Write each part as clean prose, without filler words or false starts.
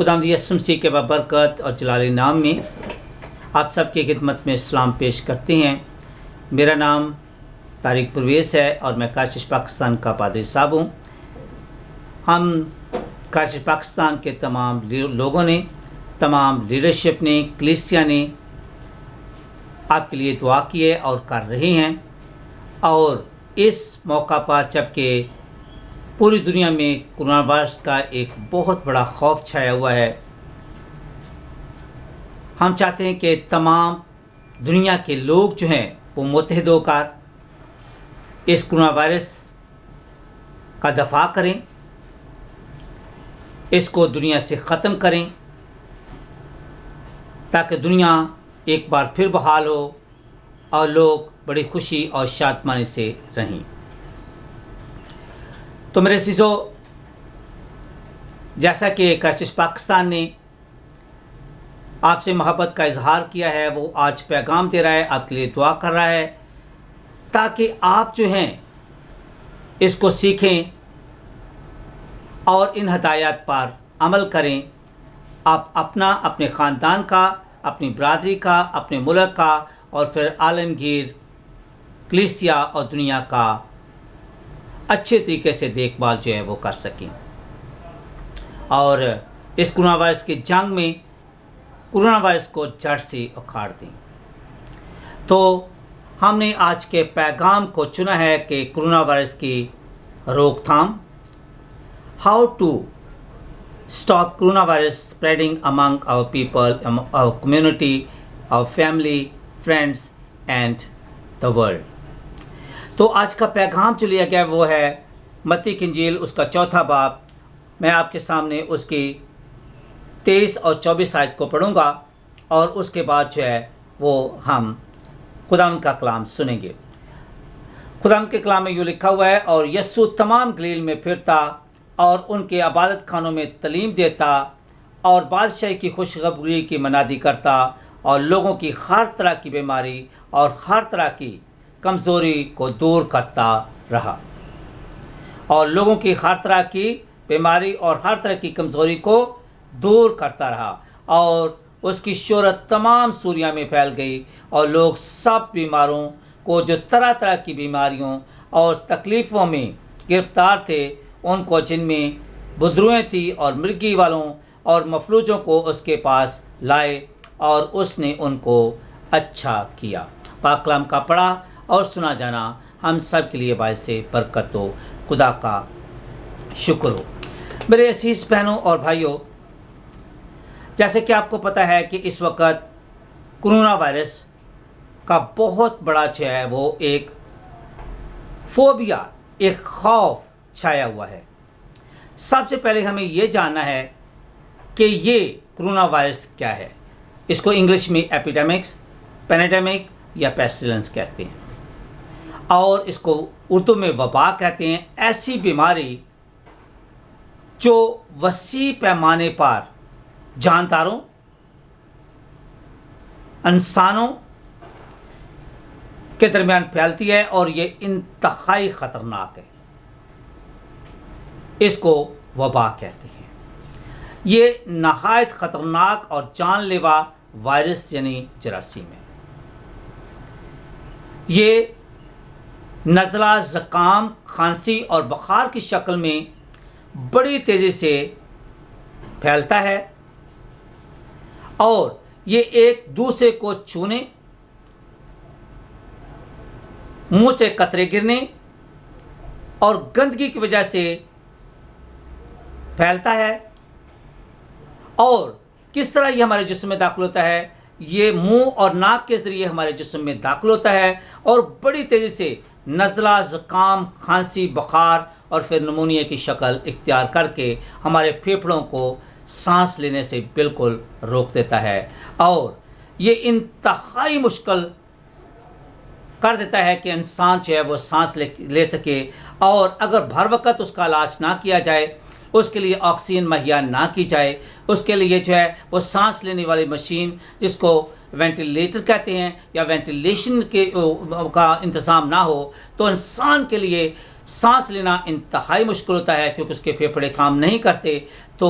خداوند یسوع مسیح کے بابرکت اور جلالی نام میں آپ سب کی خدمت میں سلام پیش کرتے ہیں۔ میرا نام طارق پرویز ہے اور میں کرائسٹ پاکستان کا پادری صاحب ہوں۔ ہم کرائسٹ پاکستان کے تمام لوگوں نے، تمام لیڈرشپ نے، کلیسیا نے آپ کے لیے دعا کی ہے اور کر رہے ہیں، اور اس موقع پر جبکہ پوری دنیا میں کورونا وائرس کا ایک بہت بڑا خوف چھایا ہوا ہے، ہم چاہتے ہیں کہ تمام دنیا کے لوگ جو ہیں وہ متحد ہو کر اس کورونا وائرس کا دفاع کریں، اس کو دنیا سے ختم کریں، تاکہ دنیا ایک بار پھر بحال ہو اور لوگ بڑی خوشی اور شادمانی سے رہیں۔ تو میرے عزیزو، جیسا کہ کرائسٹ پاکستان نے آپ سے محبت کا اظہار کیا ہے، وہ آج پیغام دے رہا ہے، آپ کے لیے دعا کر رہا ہے تاکہ آپ جو ہیں اس کو سیکھیں اور ان ہدایات پر عمل کریں۔ آپ اپنا، اپنے خاندان کا، اپنی برادری کا، اپنے ملک کا اور پھر عالمگیر کلیسیا اور دنیا کا اچھے طریقے سے دیکھ بھال جو ہے وہ کر سکیں، اور اس کورونا وائرس کی جنگ میں کورونا وائرس کو جڑ سے اکھاڑ دیں۔ تو ہم نے آج کے پیغام کو چنا ہے کہ کورونا وائرس کی روک تھام، how to stop corona virus spreading among our people, our community, our family, friends and the world. تو آج کا پیغام جو لیا گیا وہ ہے متی کی انجیل، اس کا 4 باب۔ میں آپ کے سامنے اس کی 23 اور 24 آیت کو پڑھوں گا، اور اس کے بعد جو ہے وہ ہم خداوند کا کلام سنیں گے۔ خداوند کے کلام میں یوں لکھا ہوا ہے، اور یسوع تمام گلیل میں پھرتا اور ان کے عبادت خانوں میں تعلیم دیتا اور بادشاہی کی خوشخبری کی منادی کرتا، اور لوگوں کی ہر طرح کی بیماری اور ہر طرح کی کمزوری کو دور کرتا رہا، اور لوگوں کی ہر طرح کی بیماری اور ہر طرح کی کمزوری کو دور کرتا رہا، اور اس کی شہرت تمام سوریہ میں پھیل گئی، اور لوگ سب بیماروں کو جو طرح طرح کی بیماریوں اور تکلیفوں میں گرفتار تھے، ان کو جن میں بدروئیں تھیں اور مرگی والوں اور مفلوجوں کو اس کے پاس لائے، اور اس نے ان کو اچھا کیا۔ پاک کلام کا پڑھا اور سنا جانا ہم سب کے لیے باعث برکت ہو۔ خدا کا شکر ہو۔ میرے عزیز بہنوں اور بھائیوں، جیسے کہ آپ کو پتہ ہے کہ اس وقت کورونا وائرس کا بہت بڑا جو ہے وہ ایک فوبیا، ایک خوف چھایا ہوا ہے۔ سب سے پہلے ہمیں یہ جاننا ہے کہ یہ کورونا وائرس کیا ہے۔ اس کو انگلش میں ایپیڈیمکس، پینیڈیمک یا پیسٹیلنس کہتے ہیں، اور اس کو اردو میں وبا کہتے ہیں۔ ایسی بیماری جو وسیع پیمانے پر جانداروں، انسانوں کے درمیان پھیلتی ہے، اور یہ انتہائی خطرناک ہے۔ اس کو وبا کہتے ہیں۔ یہ نہایت خطرناک اور جان لیوا وائرس یعنی جراثیم ہے۔ یہ نزلہ، زکام، کھانسی اور بخار کی شکل میں بڑی تیزی سے پھیلتا ہے، اور یہ ایک دوسرے کو چھونے، منہ سے قطرے گرنے اور گندگی کی وجہ سے پھیلتا ہے۔ اور کس طرح یہ ہمارے جسم میں داخل ہوتا ہے؟ یہ منہ اور ناک کے ذریعے ہمارے جسم میں داخل ہوتا ہے، اور بڑی تیزی سے نزلہ، زکام، کھانسی، بخار اور پھر نمونیا کی شکل اختیار کر کے ہمارے پھیپھڑوں کو سانس لینے سے بالکل روک دیتا ہے، اور یہ انتہائی مشکل کر دیتا ہے کہ انسان جو ہے وہ سانس لے سکے، اور اگر بھر وقت اس کا علاج نہ کیا جائے، اس کے لیے آکسیجن مہیا نہ کی جائے، اس کے لیے جو ہے وہ سانس لینے والی مشین جس کو وینٹیلیٹر کہتے ہیں یا وینٹیلیشن کا انتظام نہ ہو، تو انسان کے لیے سانس لینا انتہائی مشکل ہوتا ہے، کیونکہ اس کے پھیپھڑے کام نہیں کرتے۔ تو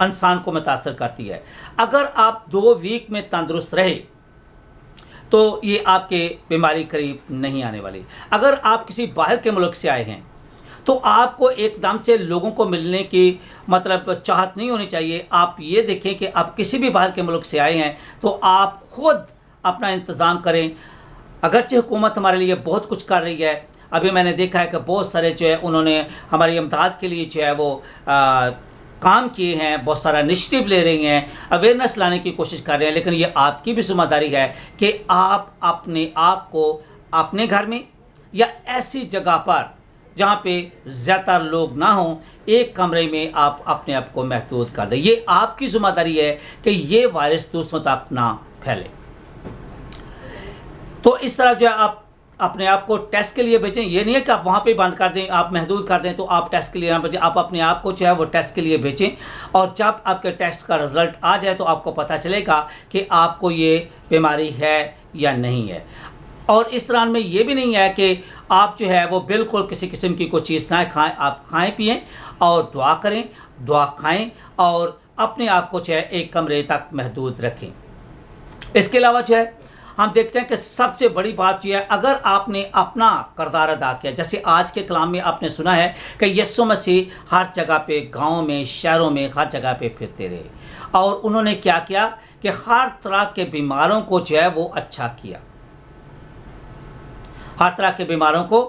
انسان کو متاثر کرتی ہے۔ اگر آپ 2 ویک میں تندرست رہے تو یہ آپ کے بیماری قریب نہیں آنے والی۔ اگر آپ کسی باہر کے ملک سے آئے ہیں تو آپ کو ایک دم سے لوگوں کو ملنے کی مطلب چاہت نہیں ہونی چاہیے۔ آپ یہ دیکھیں کہ آپ کسی بھی باہر کے ملک سے آئے ہیں تو آپ خود اپنا انتظام کریں۔ اگرچہ حکومت ہمارے لیے بہت کچھ کر رہی ہے، ابھی میں نے دیکھا ہے کہ بہت سارے جو ہے انہوں نے ہماری امداد کے لیے جو ہے وہ کام کیے ہیں، بہت سارا انیشیٹو لے رہی ہیں، اویئرنیس لانے کی کوشش کر رہے ہیں، لیکن یہ آپ کی بھی ذمہ داری ہے کہ آپ اپنے آپ کو اپنے گھر میں یا ایسی جگہ پر جہاں پہ زیادہ لوگ نہ ہوں، ایک کمرے میں آپ اپنے آپ کو محدود کر دیں۔ یہ آپ کی ذمہ داری ہے کہ یہ وائرس دوسروں تک نہ پھیلے۔ تو اس طرح جو ہے آپ اپنے آپ کو ٹیسٹ کے لیے بھیجیں۔ یہ نہیں ہے کہ آپ وہاں پہ بند کر دیں، آپ محدود کر دیں تو آپ ٹیسٹ کے لیے نہ بھیجیں۔ آپ اپنے آپ کو جو ہے وہ ٹیسٹ کے لیے بھیجیں، اور جب آپ کے ٹیسٹ کا رزلٹ آ جائے تو آپ کو پتہ چلے گا کہ آپ کو یہ بیماری ہے یا نہیں ہے۔ اور اس طرح میں یہ بھی نہیں ہے کہ آپ جو ہے وہ بالکل کسی قسم کی کوئی چیز نہ کھائیں، آپ کھائیں پئیں اور دعا کریں، دعا کھائیں، اور اپنے آپ کو جو ہے ایک کمرے تک محدود رکھیں۔ اس کے علاوہ جو ہے ہم دیکھتے ہیں کہ سب سے بڑی بات یہ ہے، اگر آپ نے اپنا کردار ادا کیا، جیسے آج کے کلام میں آپ نے سنا ہے کہ یسوع مسیح ہر جگہ پہ، گاؤں میں، شہروں میں، ہر جگہ پہ پھرتے رہے، اور انہوں نے کیا کیا کہ ہر طرح کے بیماروں کو جو ہے وہ اچھا کیا، ہر طرح کے بیماروں کو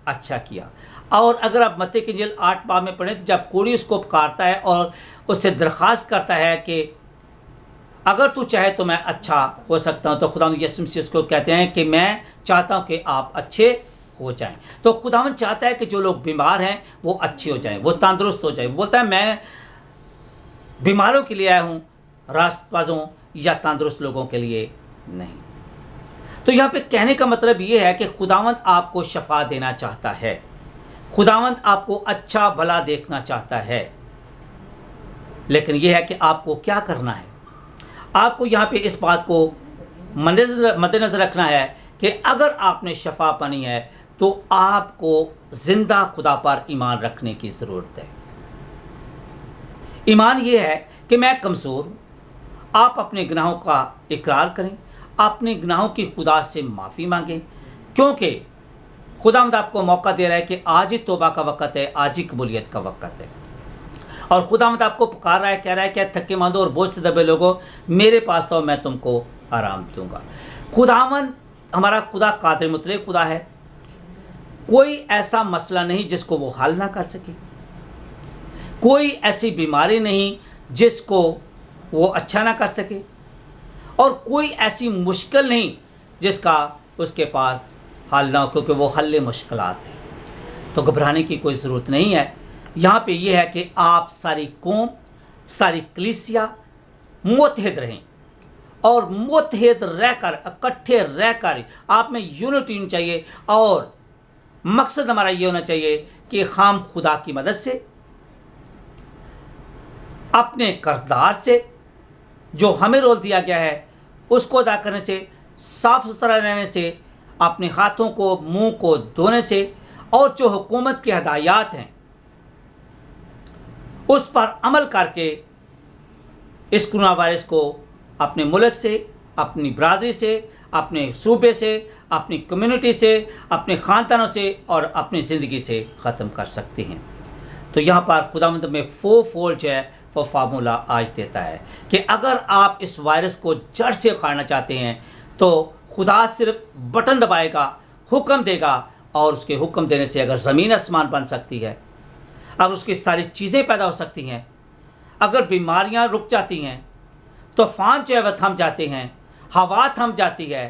اچھا کیا۔ اور اگر آپ متی کی انجیل 8 باب میں پڑھیں تو جب کوڑی اس کو پکارتا ہے اور اس سے درخواست کرتا ہے کہ اگر تو چاہے تو میں اچھا ہو سکتا ہوں، تو خداوند یسوع مسیح اس کو کہتے ہیں کہ میں چاہتا ہوں کہ آپ اچھے ہو جائیں۔ تو خداوند چاہتا ہے کہ جو لوگ بیمار ہیں وہ اچھے ہو جائیں، وہ تندرست ہو جائیں۔ بولتا ہے میں بیماروں کے لیے آیا ہوں، راست بازوں یا تندرست لوگوں کے لیے نہیں۔ تو یہاں پہ کہنے کا مطلب یہ ہے کہ خداوند آپ کو شفا دینا چاہتا ہے، خداوند آپ کو اچھا بھلا دیکھنا چاہتا ہے، لیکن یہ ہے کہ آپ کو کیا کرنا ہے۔ آپ کو یہاں پہ اس بات کو مد نظر رکھنا ہے کہ اگر آپ نے شفا پانی ہے تو آپ کو زندہ خدا پر ایمان رکھنے کی ضرورت ہے۔ ایمان یہ ہے کہ میں کمزور ہوں، آپ اپنے گناہوں کا اقرار کریں، اپنے گناہوں کی خدا سے معافی مانگیں، کیونکہ خداوند آپ کو موقع دے رہا ہے کہ آج ہی توبہ کا وقت ہے، آج ہی قبولیت کا وقت ہے۔ اور خداوند آپ کو پکار رہا ہے، کہہ رہا ہے کہ تھکے ماندو اور بوجھ سے دبے لوگوں میرے پاس آؤ، میں تم کو آرام دوں گا۔ خداوند ہمارا خدا قادر مطلق خدا ہے، کوئی ایسا مسئلہ نہیں جس کو وہ حل نہ کر سکے، کوئی ایسی بیماری نہیں جس کو وہ اچھا نہ کر سکے، اور کوئی ایسی مشکل نہیں جس کا اس کے پاس حل نہ ہو، کیونکہ وہ حل مشکلات ہے۔ تو گھبرانے کی کوئی ضرورت نہیں ہے۔ یہاں پہ یہ ہے کہ آپ ساری قوم، ساری کلیسیا متحد رہیں، اور متحد رہ کر، اکٹھے رہ کر آپ میں یونٹی ہونی چاہیے، اور مقصد ہمارا یہ ہونا چاہیے کہ ہم خدا کی مدد سے، اپنے کردار سے، جو ہمیں رول دیا گیا ہے اس کو ادا کرنے سے، صاف ستھرا رہنے سے، اپنے ہاتھوں کو، منہ کو دھونے سے، اور جو حکومت کی ہدایات ہیں اس پر عمل کر کے اس کرونا وائرس کو اپنے ملک سے، اپنی برادری سے، اپنے صوبے سے، اپنی کمیونٹی سے، اپنے خاندانوں سے اور اپنی زندگی سے ختم کر سکتے ہیں۔ تو یہاں پر خداوند میں فولڈ جو ہے وہ فارمولہ آج دیتا ہے کہ اگر آپ اس وائرس کو جڑ سے اکھاڑنا چاہتے ہیں تو خدا صرف بٹن دبائے گا، حکم دے گا، اور اس کے حکم دینے سے اگر زمین آسمان بن سکتی ہے، اگر اس کی ساری چیزیں پیدا ہو سکتی ہیں، اگر بیماریاں رک جاتی ہیں، طوفان جو ہے وہ تھم جاتے ہیں، ہوا تھم جاتی ہے،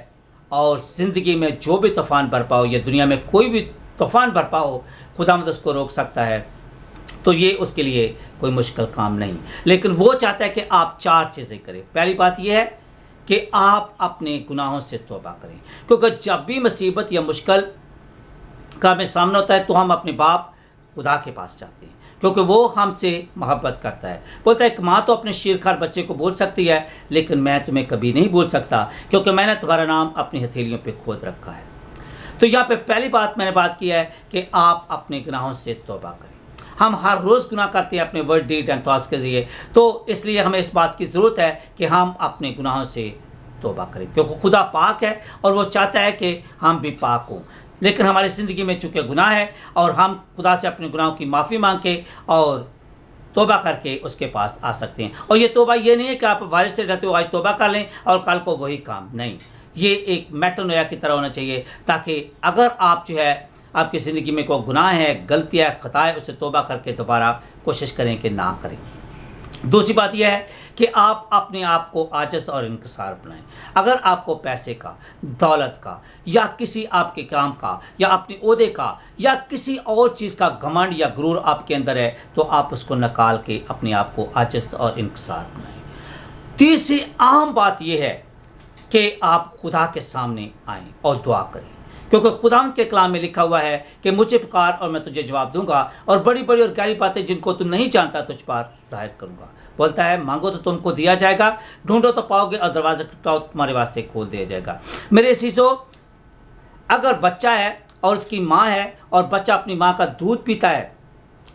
اور زندگی میں جو بھی طوفان برپا ہو، یا دنیا میں کوئی بھی طوفان برپا ہو، خداوند اس کو روک سکتا ہے، تو یہ اس کے لیے کوئی مشکل کام نہیں۔ لیکن وہ چاہتا ہے کہ آپ 4 چیزیں کریں۔ پہلی بات یہ ہے کہ آپ اپنے گناہوں سے توبہ کریں، کیونکہ جب بھی مصیبت یا مشکل کا ہمیں سامنا ہوتا ہے تو ہم اپنے باپ خدا کے پاس جاتے ہیں، کیونکہ وہ ہم سے محبت کرتا ہے۔ بولتا ہے کہ ماں تو اپنے شیرخوار بچے کو بول سکتی ہے، لیکن میں تمہیں کبھی نہیں بول سکتا، کیونکہ میں نے تمہارا نام اپنی ہتھیلیوں پہ کھود رکھا ہے۔ تو یہاں پہ پہلی بات میں نے بات کی ہے کہ آپ اپنے گناہوں سے توبہ کریں۔ ہم ہر روز گناہ کرتے ہیں اپنے ورڈ ڈیڈ اینڈ تھاٹس کے ذریعے. تو اس لیے ہمیں اس بات کی ضرورت ہے کہ ہم اپنے گناہوں سے توبہ کریں، کیونکہ خدا پاک ہے اور وہ چاہتا ہے کہ ہم بھی پاک ہوں. لیکن ہماری زندگی میں چونکہ گناہ ہے اور ہم خدا سے اپنے گناہوں کی معافی مانگ کے اور توبہ کر کے اس کے پاس آ سکتے ہیں. اور یہ توبہ یہ نہیں ہے کہ آپ وائرس سے رہتے ہو آج توبہ کر لیں اور کل کو وہی کام نہیں. یہ ایک میٹانویا کی طرح ہونا چاہیے، تاکہ اگر آپ جو ہے آپ کی زندگی میں کوئی گناہ ہے، غلطی ہے، خطا ہے، اسے توبہ کر کے دوبارہ کوشش کریں کہ نہ کریں. دوسری بات یہ ہے کہ آپ اپنے آپ کو عاجز اور انکسار بنائیں. اگر آپ کو پیسے کا، دولت کا، یا کسی آپ کے کام کا، یا اپنے عہدے کا، یا کسی اور چیز کا گھمنڈ یا غرور آپ کے اندر ہے، تو آپ اس کو نکال کے اپنے آپ کو عاجز اور انکسار بنائیں. تیسری اہم بات یہ ہے کہ آپ خدا کے سامنے آئیں اور دعا کریں، کیونکہ خداوند کے کلام میں لکھا ہوا ہے کہ مجھے پکار اور میں تجھے جواب دوں گا، اور بڑی بڑی اور گہری باتیں جن کو تم نہیں جانتا تجھ پر ظاہر کروں گا. بولتا ہے مانگو تو تم کو دیا جائے گا، ڈھونڈو تو پاؤ گے، اور دروازہ کھٹکھٹاؤ تمہارے واسطے کھول دیا جائے گا. میرے عزیزو، اگر بچہ ہے اور اس کی ماں ہے اور بچہ اپنی ماں کا دودھ پیتا ہے،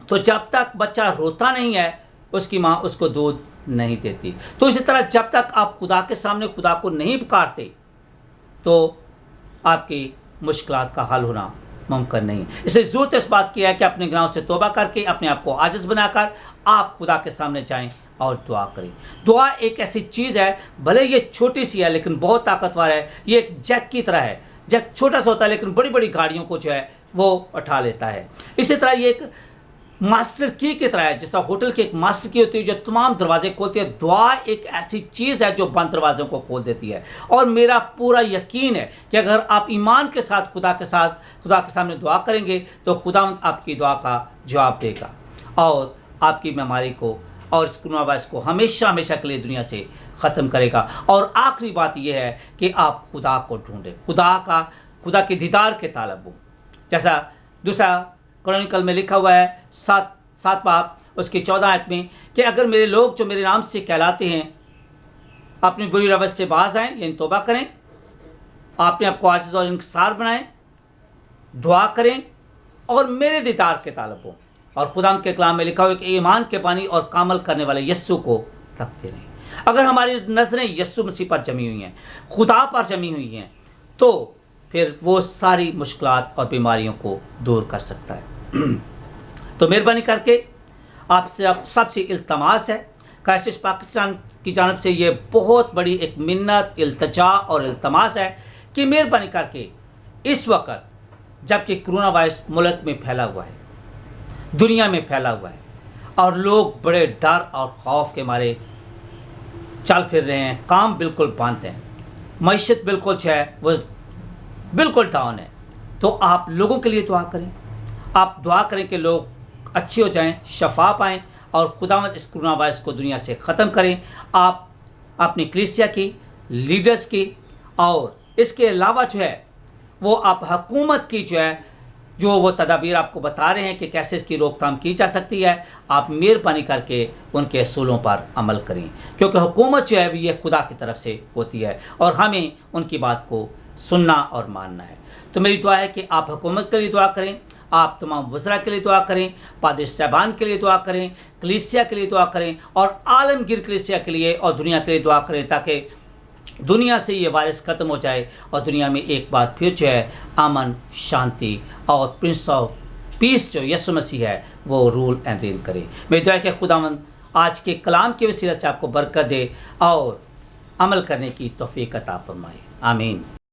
تو جب تک بچہ روتا نہیں ہے اس کی ماں اس کو دودھ نہیں دیتی. تو اسی طرح جب تک آپ خدا کے سامنے خدا کو نہیں پکارتے تو آپ کی مشکلات کا حل ہونا ممکن نہیں. اس لیے ضرورت اس بات کی ہے کہ اپنے گناہوں سے توبہ کر کے اپنے آپ کو عاجز بنا کر آپ خدا کے سامنے جائیں اور دعا کریں. دعا ایک ایسی چیز ہے، بھلے یہ چھوٹی سی ہے لیکن بہت طاقتور ہے. یہ ایک جیک کی طرح ہے. جیک چھوٹا سا ہوتا ہے لیکن بڑی بڑی گاڑیوں کو جو ہے وہ اٹھا لیتا ہے. اسی طرح یہ ایک ماسٹر کی طرح ہے، جس طرح ہوٹل کی ایک ماسٹر کی ہوتی ہے جو تمام دروازے کھولتی ہے. دعا ایک ایسی چیز ہے جو بند دروازوں کو کھول دیتی ہے. اور میرا پورا یقین ہے کہ اگر آپ ایمان کے ساتھ خدا کے سامنے دعا کریں گے تو خداوند آپ کی دعا کا جواب دے گا اور آپ کی بیماری کو اور اس کرونا وائرس کو ہمیشہ ہمیشہ کے لیے دنیا سے ختم کرے گا. اور آخری بات یہ ہے کہ آپ خدا کو ڈھونڈیں، خدا کی دیدار کے طالب ہوں. جیسا دوسرا کرونیکل میں لکھا ہوا ہے 7 باب اس کی 14 آیت میں کہ اگر میرے لوگ جو میرے نام سے کہلاتے ہیں اپنی بری روش سے باز آئیں، یعنی توبہ کریں، اپنے آپ کو عاجز اور انکسار بنائیں، دعا کریں اور میرے دیدار کے طالب ہوں. اور خدا کے کلام میں لکھا ہوا ہے کہ ایمان کے بانی اور کامل کرنے والے یسوع کو تکتے رہیں. اگر ہماری نظریں یسوع مسیح پر جمی ہوئی ہیں، خدا پر جمی ہوئی ہیں، تو پھر وہ ساری مشکلات اور بیماریوں کو دور کر سکتا ہے. تو مہربانی کر کے آپ سے سب سے التماس ہے، کرائسٹ پاکستان کی جانب سے یہ بہت بڑی ایک منت، التجا اور التماس ہے کہ مہربانی کر کے اس وقت جب کہ کرونا وائرس ملک میں پھیلا ہوا ہے، دنیا میں پھیلا ہوا ہے، اور لوگ بڑے ڈر اور خوف کے مارے چل پھر رہے ہیں، کام بالکل بند ہیں، معیشت بالکل جو ہے وہ بالکل ڈاؤن ہے، تو آپ لوگوں کے لیے دعا کریں. آپ دعا کریں کہ لوگ اچھے ہو جائیں، شفا پائیں اور خداوند اس کرونا وائرس کو دنیا سے ختم کریں. آپ اپنی کلیسیا کی، لیڈرز کی، اور اس کے علاوہ جو ہے وہ آپ حکومت کی جو وہ تدابیر آپ کو بتا رہے ہیں کہ کیسے اس کی روک تھام کی جا سکتی ہے، آپ مہربانی کر کے ان کے اصولوں پر عمل کریں، کیونکہ حکومت جو ہے یہ خدا کی طرف سے ہوتی ہے اور ہمیں ان کی بات کو سننا اور ماننا ہے. تو میری دعا ہے کہ آپ حکومت کے لیے دعا کریں، آپ تمام وزراء کے لیے دعا کریں، پادری صاحبان کے لیے دعا کریں، کلیسیا کے لیے دعا کریں اور عالمگیر کلیسیا کے لیے اور دنیا کے لیے دعا کریں، تاکہ دنیا سے یہ وائرس ختم ہو جائے اور دنیا میں ایک بار پھر جو ہے امن، شانتی اور پرنس آف پیس جو یسوع مسیح ہے وہ رول اینڈ رین کرے. میری دعا ہے کہ خداوند آج کے کلام کے وسیلہ سے آپ کو برکت دے اور عمل کرنے کی توفیق عطا فرمائے. آمین.